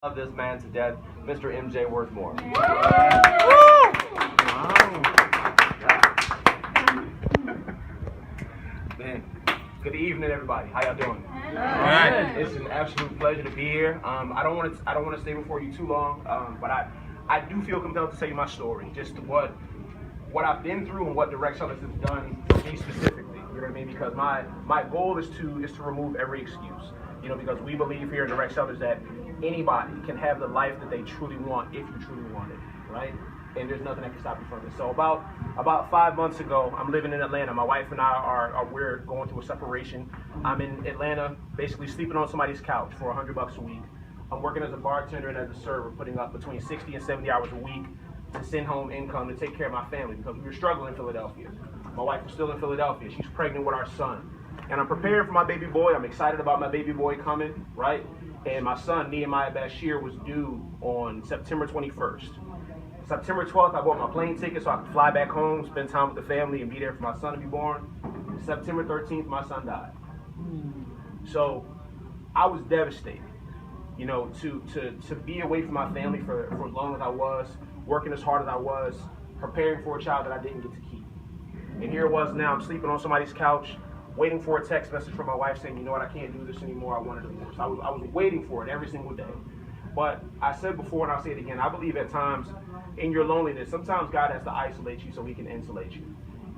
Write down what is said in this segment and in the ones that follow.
Love this man to death, Mr. MJ Worthmore. Man, good evening, everybody. How y'all doing? Alright. It's an absolute pleasure to be here. I don't want to stay before you too long, but I do feel compelled to tell you my story, just what I've been through and what Direct Cellars has done for me specifically. You know what I mean? Because my goal is to remove every excuse. You know, because we believe here in Direct Cellars that anybody can have the life that they truly want if you truly want it, right? And there's nothing that can stop you from it. So about 5 months ago, I'm living in Atlanta. My wife and I we're going through a separation. I'm in Atlanta, basically sleeping on somebody's couch for $100 a week. I'm working as a bartender and as a server, putting up between 60 and 70 hours a week to send home income to take care of my family because we were struggling in Philadelphia. My wife was still in Philadelphia. She's pregnant with our son. And I'm preparing for my baby boy. I'm excited about my baby boy coming, right? And my son, Nehemiah Bashir, was due on September 21st. September 12th, I bought my plane ticket so I could fly back home, spend time with the family, and be there for my son to be born. September 13th, my son died. So I was devastated, you know, to be away from my family for as long as I was, working as hard as I was, preparing for a child that I didn't get to keep. And here it was now, I'm sleeping on somebody's couch, waiting for a text message from my wife saying, you know what, I can't do this anymore, I want a divorce. I was waiting for it every single day. But I said before and I'll say it again, I believe at times in your loneliness, sometimes God has to isolate you so he can insulate you.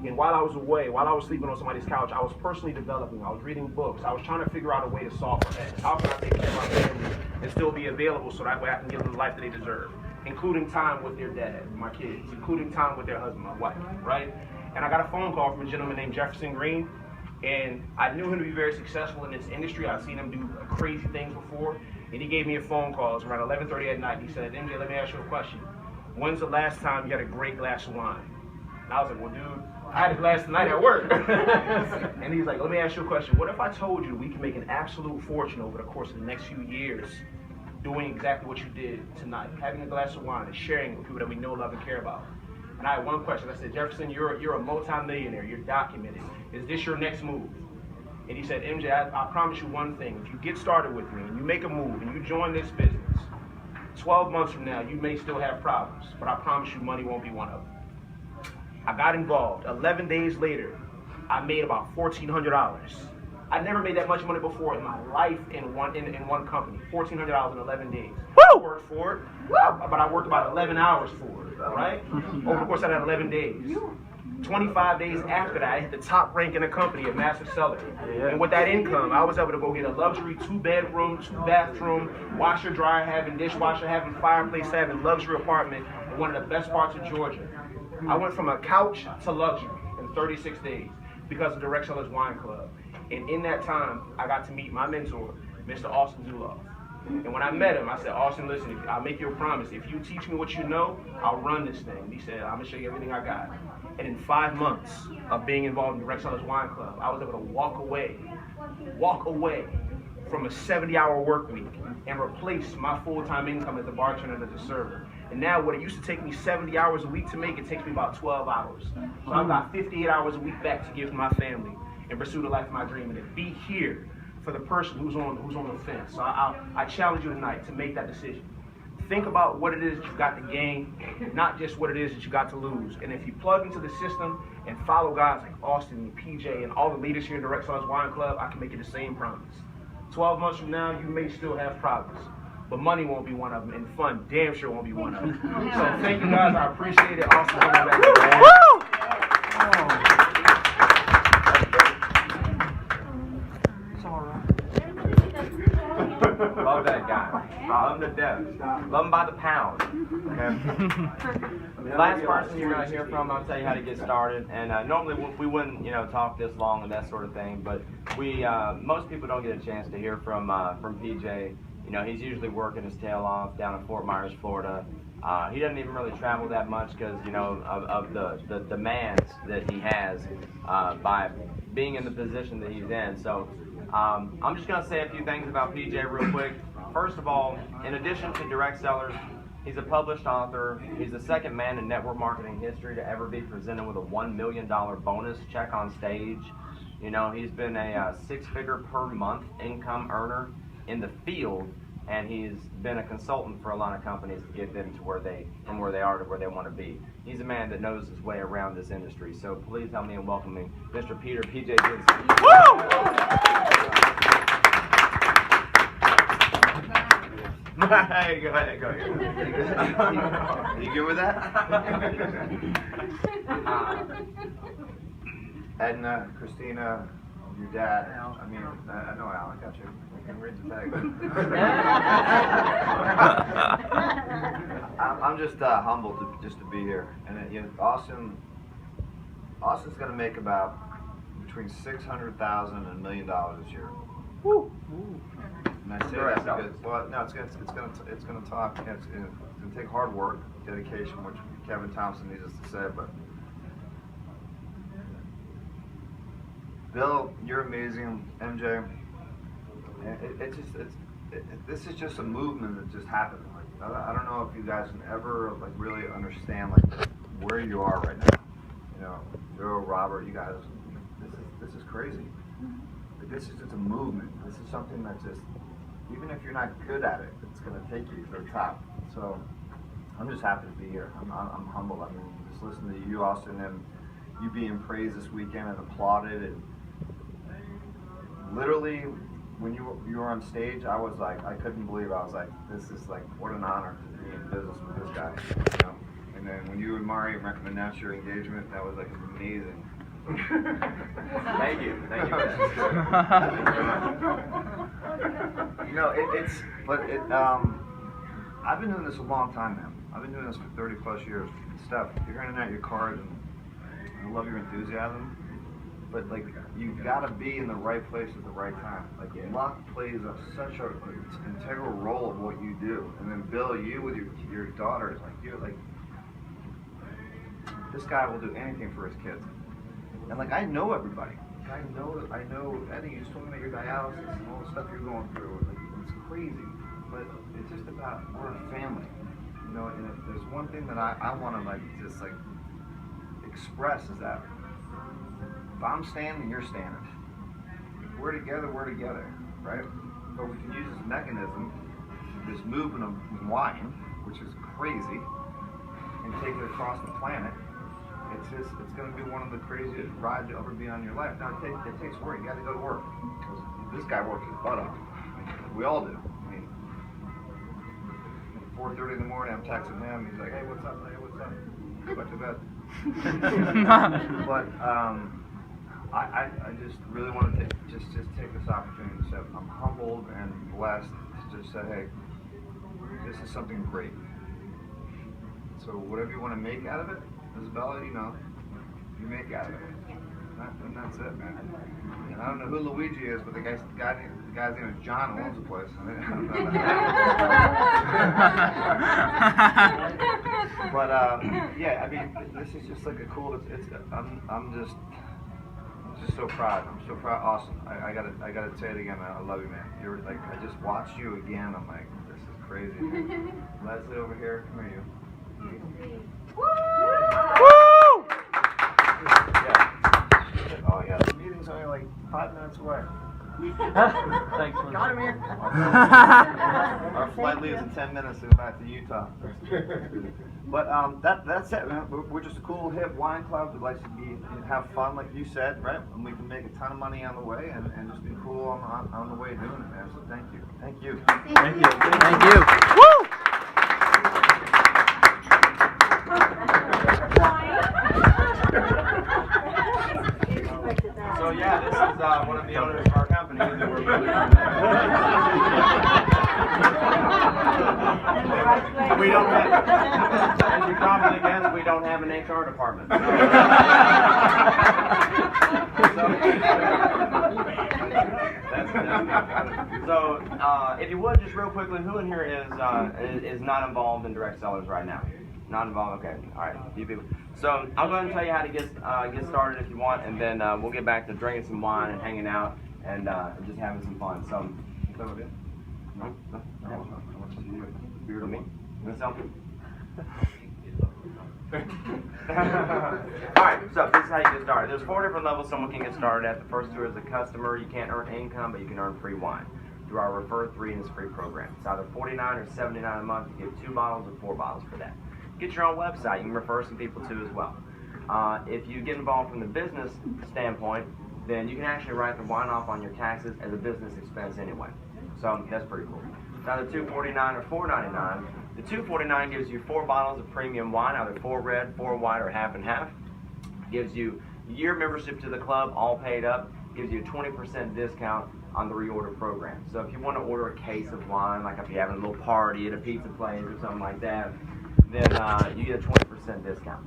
And while I was away, while I was sleeping on somebody's couch, I was personally developing, I was reading books, I was trying to figure out a way to solve for that. How can I take care of my family and still be available so that way I can give them the life that they deserve, including time with their dad, my kids, including time with their husband, my wife, right? And I got a phone call from a gentleman named Jefferson Green. And I knew him to be very successful in this industry. I've seen him do crazy things before. And he gave me a phone call. It was around 11:30 at night. He said, MJ, let me ask you a question. When's the last time you had a great glass of wine? And I was like, well, dude, I had a glass tonight at work. And he's like, let me ask you a question. What if I told you we can make an absolute fortune over the course of the next few years doing exactly what you did tonight, having a glass of wine and sharing it with people that we know, love, and care about? And I had one question. I said, Jefferson, you're a multi-millionaire. You're documented. Is this your next move? And he said, MJ, I promise you one thing. If you get started with me and you make a move and you join this business, 12 months from now, you may still have problems, but I promise you money won't be one of them. I got involved. 11 days later, I made about $1,400. I never made that much money before in my life in one company. $1,400 in 11 days. Woo! I worked for it, but I worked about 11 hours for it, right? Over the course of that 11 days. 25 days after that, I hit the top rank in the company at Massive Cellars. And with that income, I was able to go get a luxury 2-bedroom, 2-bathroom, washer, dryer having, dishwasher having, fireplace having, luxury apartment in one of the best parts of Georgia. I went from a couch to luxury in 36 days because of Direct Cellars Wine Club. And in that time, I got to meet my mentor, Mr. Austin Zuloff. And when I met him, I said, Austin, listen, I'll make you a promise. If you teach me what you know, I'll run this thing. And he said, I'm going to show you everything I got. And in 5 months of being involved in Direct Cellars Wine Club, I was able to walk away from a 70-hour work week and replace my full-time income as a bartender and as a server. And now what it used to take me 70 hours a week to make, it takes me about 12 hours. So I've got 58 hours a week back to give to my family and pursue the life of my dream and to be here for the person who's on the fence. So I challenge you tonight to make that decision. Think about what it is that you got to gain, not just what it is that you got to lose. And if you plug into the system and follow guys like Austin and PJ and all the leaders here in Direct Cellars Wine Club, I can make you the same promise. 12 months from now, you may still have problems, but money won't be one of them, and fun damn sure won't be one of them. So thank you guys, I appreciate it. Austin, coming back. Love that guy. Love him to death. Love him by the pound. Okay. Last person you're gonna hear from, I'll tell you how to get started. And normally we wouldn't, talk this long and that sort of thing. But most people don't get a chance to hear from PJ. He's usually working his tail off down in Fort Myers, Florida. He doesn't even really travel that much because of the demands that he has by being in the position that he's in. So. I'm just going to say a few things about PJ real quick. First of all, in addition to Direct Cellars, he's a published author. He's the second man in network marketing history to ever be presented with a $1 million bonus check on stage. He's been a 6-figure per month income earner in the field and he's been a consultant for a lot of companies to get them to from where they are to where they want to be. He's a man that knows his way around this industry. So please help me in welcoming Mr. Peter PJ Jensen. Woo! Hey, go ahead. You good with that? Edna, Christina, your dad. I mean, I know Al, I got you. I can read the tag. I'm just humbled to be here. And you know, Austin's going to make about between $600,000 and $1 million this year. Woo! And I say that because, well, no, it's gonna talk. It's gonna take hard work, dedication, which Kevin Thompson needs us to say. But Bill, you're amazing. MJ, this is just a movement that just happened. Like, I don't know if you guys can ever like really understand like where you are right now. You know, Joe, Robert, you guys, this is crazy. Like, this is just a movement. This is something that just, even if you're not good at it, it's going to take you to the top. So I'm just happy to be here. I'm humbled. I mean, just listening to you, Austin, and you being praised this weekend and applauded. And literally, when you were on stage, I was like, I couldn't believe it. I was like, this is like, what an honor to be in business with this guy. You know? And then when you and Mari announced your engagement, that was like amazing. Thank you. You know, I've been doing this a long time now. I've been doing this for 30 plus years. Steph, you're handing out your cards, and I love your enthusiasm. But like, you've got to be in the right place at the right time. Like, luck plays such an integral role of what you do. And then Bill, you with your daughters, like you're like, this guy will do anything for his kids. And like, I know everybody. I know Eddie, you just told me about your dialysis and all the stuff you're going through. Like, it's crazy. But it's just about, we're a family. You know, and there's one thing that I want to like, just like express is that if I'm standing, you're standing. If we're together, right? But we can use this mechanism, this movement of wine, which is crazy, and take it across the planet. It's going to be one of the craziest rides you'll ever be on in your life. Now, it takes work. You got to go to work. Because this guy works his butt off. We all do. I mean, at 4:30 in the morning, I'm texting him. He's like, hey, what's up? Hey, what's up? Go back to bed. But I just really want to just take this opportunity to say I'm humbled and blessed to just say, hey, this is something great. So whatever you want to make out of it, Isabella, you know, you make out of it. And that's it, man. And I don't know who Luigi is, but the guy's name is John, who owns the place. But yeah, I mean, this is just like a cool. I'm just so proud. I'm so proud, Austin. I gotta say it again, man. I love you, man. You're like, I just watched you again. I'm like, this is crazy. Leslie over here, come here, you. Woo! Yeah. Oh yeah, the meeting's only like 5 minutes away. Thanks, got him here. Our flight leaves in 10 minutes to go back to Utah. But that's it, man. We're just a cool, hip wine club that likes to have fun, like you said, right? And we can make a ton of money on the way and just be cool on the way doing it, man. So thank you. Thank you. Thank you. Thank you. Woo! So yeah, this is one of the owners of our company that we're really we don't have, as you probably guessed, we don't have an HR department. So if you would, just real quickly, who in here is not involved in direct sellers right now? Not involved? Okay. All right. You people. So I'll go ahead and tell you how to get started if you want, and then we'll get back to drinking some wine and hanging out and just having some fun. So, is that okay? No? No? I want to see you. Beer to me. You want something? Alright, so this is how you get started. There's 4 different levels someone can get started at. The first 2 is a customer. You can't earn income, but you can earn free wine. through our Refer 3 and it's free program. It's either $49 or $79 a month. You get 2 bottles or 4 bottles for that. Get your own website. You can refer some people too as well. If you get involved from the business standpoint, then you can actually write the wine off on your taxes as a business expense anyway. So that's pretty cool. Now the $249 or $499. The $249 gives you 4 bottles of premium wine, either 4 red, 4 white, or half and half. Gives you year membership to the club, all paid up. Gives you a 20% discount on the reorder program. So if you want to order a case of wine, like if you're having a little party at a pizza place or something like that, then you get a 20% discount.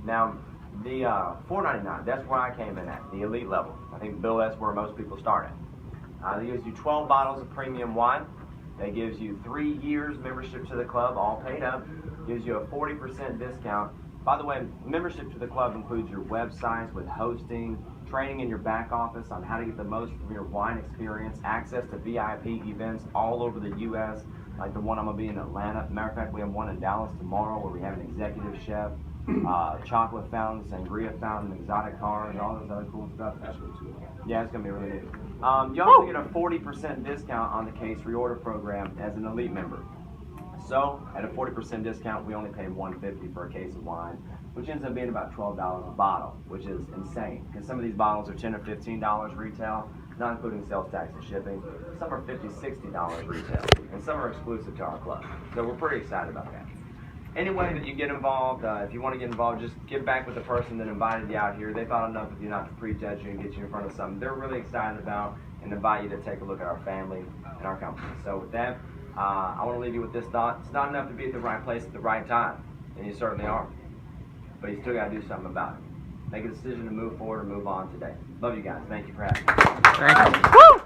Now, the $499, that's where I came in at, the elite level. I think, Bill, that's where most people start at. That gives you 12 bottles of premium wine. That gives you 3 years membership to the club, all paid up. Gives you a 40% discount. By the way, membership to the club includes your websites with hosting, training in your back office on how to get the most from your wine experience, access to VIP events all over the U.S., like the one I'm going to be in Atlanta. Matter of fact, we have one in Dallas tomorrow where we have an executive chef, chocolate fountain, sangria fountain, exotic cars, all this other cool stuff. That's really cool. Yeah, it's going to be really neat. You also get a 40% discount on the case reorder program as an elite member. So, at a 40% discount, we only pay $150 for a case of wine, which ends up being about $12 a bottle, which is insane. Because some of these bottles are $10 or $15 retail, not including sales tax and shipping. Some are $50, $60 retail, and some are exclusive to our club. So we're pretty excited about that. Any way that you get involved, if you want to get involved, just get back with the person that invited you out here. They thought enough of you not to prejudge you and get you in front of something they're really excited about and invite you to take a look at our family and our company. So with that, I want to leave you with this thought. It's not enough to be at the right place at the right time, and you certainly are. But you still got to do something about it. Make a decision to move forward or move on today. Love you guys. Thank you for having me. Thank you. Woo!